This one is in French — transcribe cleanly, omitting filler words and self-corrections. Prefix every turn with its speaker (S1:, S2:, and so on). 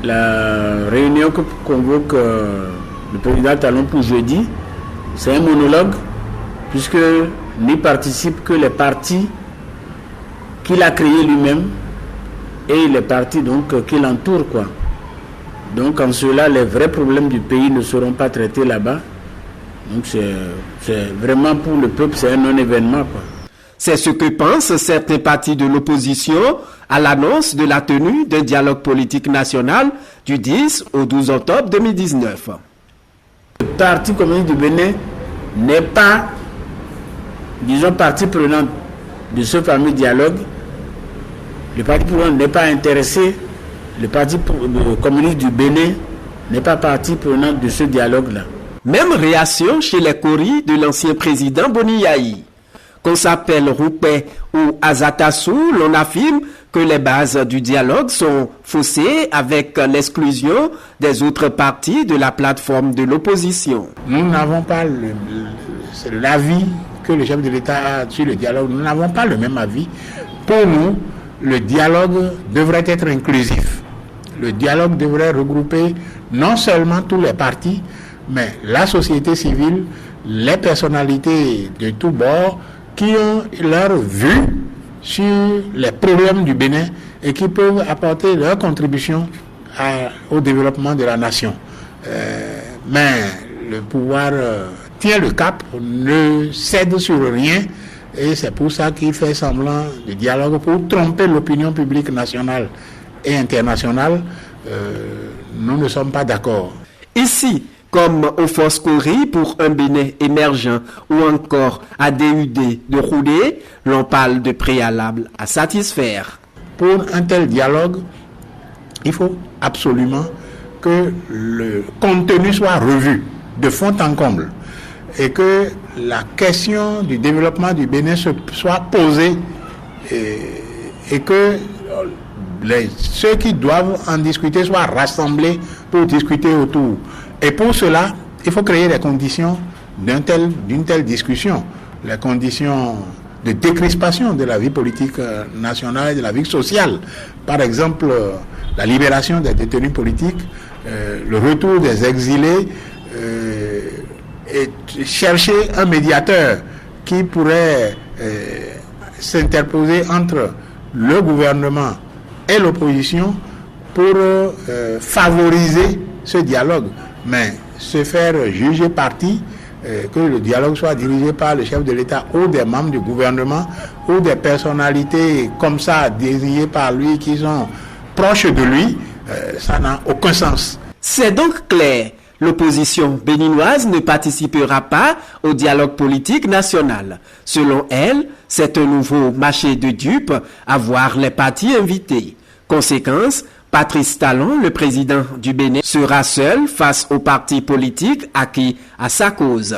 S1: La réunion que convoque le président Talon pour jeudi, c'est un monologue, puisque n'y participent que les partis qu'il a créés lui-même et les partis donc qui l'entourent, quoi. Donc en cela, les vrais problèmes du pays ne seront pas traités là-bas. Donc c'est vraiment pour le peuple, c'est un non-événement, quoi.
S2: C'est ce que pensent certains partis de l'opposition à l'annonce de la tenue d'un dialogue politique national du 10 au 12 octobre 2019.
S1: Le Parti communiste du Bénin n'est pas, disons, partie prenante de ce fameux dialogue. Le Parti prenant n'est pas intéressé. Le Parti communiste du Bénin n'est pas partie prenante de ce dialogue-là.
S2: Même réaction chez les coris de l'ancien président Boni Yayi. Qu'on s'appelle Roupé ou Azatassou, l'on affirme que les bases du dialogue sont faussées avec l'exclusion des autres partis de la plateforme de l'opposition.
S3: Nous n'avons pas l'avis que le chef de l'État a sur le dialogue. Nous n'avons pas le même avis. Pour nous, le dialogue devrait être inclusif. Le dialogue devrait regrouper non seulement tous les partis, mais la société civile, les personnalités de tous bords qui ont leur vue sur les problèmes du Bénin et qui peuvent apporter leur contribution au développement de la nation. Mais le pouvoir tient le cap, ne cède sur rien, et c'est pour ça qu'il fait semblant de dialogue pour tromper l'opinion publique nationale et internationale. Nous ne sommes pas d'accord.
S2: Ici, comme au Foscori pour un Bénin émergent ou encore à DUD de Roudé, l'on parle de préalable à satisfaire.
S3: Pour un tel dialogue, il faut absolument que le contenu soit revu de fond en comble et que la question du développement du Bénin soit posée et que ceux qui doivent en discuter soient rassemblés pour discuter autour. Et pour cela, il faut créer les conditions d'une telle discussion, les conditions de décrispation de la vie politique nationale et de la vie sociale. Par exemple, la libération des détenus politiques, le retour des exilés, et chercher un médiateur qui pourrait s'interposer entre le gouvernement et l'opposition pour favoriser ce dialogue. Mais se faire juger parti, que le dialogue soit dirigé par le chef de l'État ou des membres du gouvernement ou des personnalités comme ça désignées par lui qui sont proches de lui, ça n'a aucun sens.
S2: C'est donc clair, l'opposition béninoise ne participera pas au dialogue politique national. Selon elle, c'est un nouveau marché de dupes à voir les partis invités. Conséquence, Patrice Talon, le président du Bénin, sera seul face aux partis politiques acquis à sa cause.